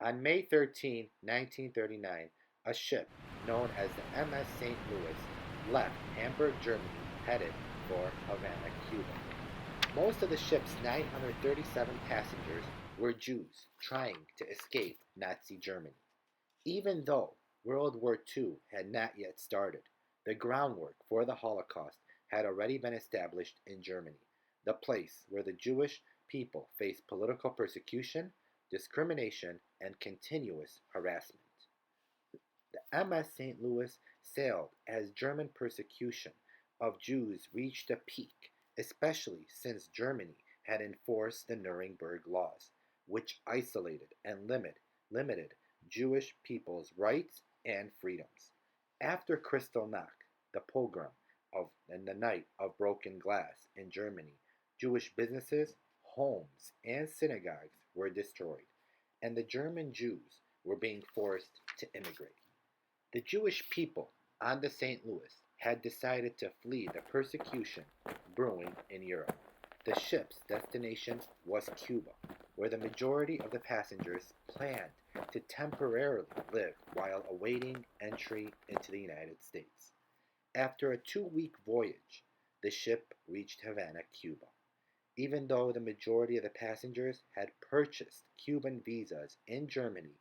On May 13, 1939, a ship known as the MS St. Louis left Hamburg, Germany, headed for Havana, Cuba. Most of the ship's 937 passengers were Jews trying to escape Nazi Germany. Even though World War II had not yet started, the groundwork for the Holocaust had already been established in Germany, the place where the Jewish people faced political persecution, discrimination, and continuous harassment. The MS St. Louis sailed as German persecution of Jews reached a peak, especially since Germany had enforced the Nuremberg laws, which isolated and limited Jewish people's rights and freedoms. After Kristallnacht, the pogrom and the Night of Broken Glass in Germany, Jewish businesses, homes, and synagogues were destroyed, and the German Jews were being forced to immigrate. The Jewish people on the St. Louis had decided to flee the persecution brewing in Europe. The ship's destination was Cuba, where the majority of the passengers planned to temporarily live while awaiting entry into the United States. After a 2-week voyage, the ship reached Havana, Cuba. Even though the majority of the passengers had purchased Cuban visas in Germany,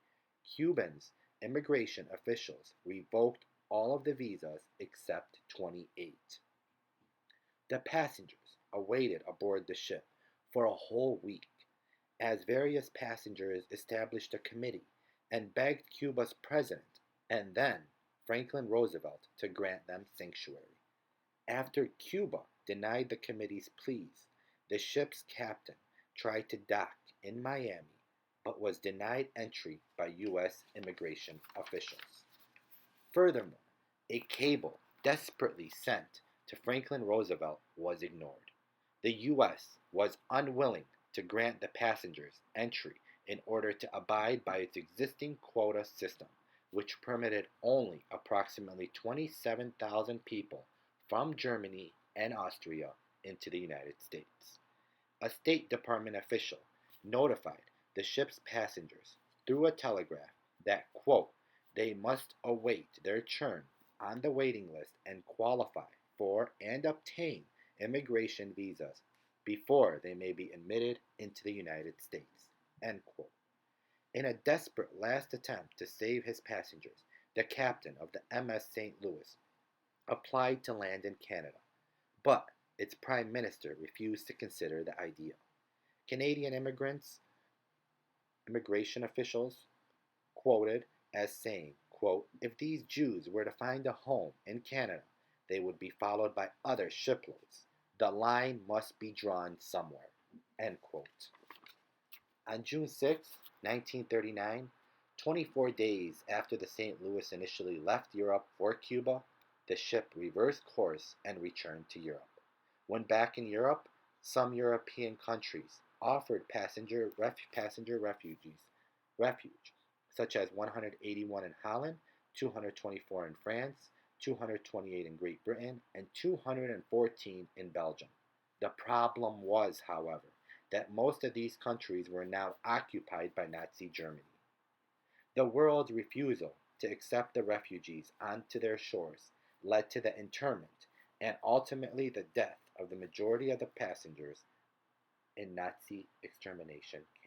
Cubans immigration officials revoked all of the visas except 28. The passengers awaited aboard the ship for a whole week, as various passengers established a committee and begged Cuba's president and then Franklin Roosevelt to grant them sanctuary. After Cuba denied the committee's pleas, the ship's captain tried to dock in Miami but was denied entry by U.S. immigration officials. Furthermore, a cable desperately sent to Franklin Roosevelt was ignored. The U.S. was unwilling to grant the passengers entry in order to abide by its existing quota system, which permitted only approximately 27,000 people from Germany and Austria into the United States. A State Department official notified the ship's passengers through a telegraph that, quote, they must await their turn on the waiting list and qualify for and obtain immigration visas before they may be admitted into the United States, end quote. In a desperate last attempt to save his passengers, the captain of the MS St. Louis applied to land in Canada, but its prime minister refused to consider the idea. Canadian immigration officials quoted as saying, quote, if these Jews were to find a home in Canada, they would be followed by other shiploads. The line must be drawn somewhere, end quote. On June 6, 1939, 24 days after the St. Louis initially left Europe for Cuba, the ship reversed course and returned to Europe. When back in Europe, some European countries offered passenger refuge, such as 181 in Holland, 224 in France, 228 in Great Britain, and 214 in Belgium. The problem was, however, that most of these countries were now occupied by Nazi Germany. The world's refusal to accept the refugees onto their shores led to the internment and ultimately the death of the majority of the passengers in Nazi extermination camps.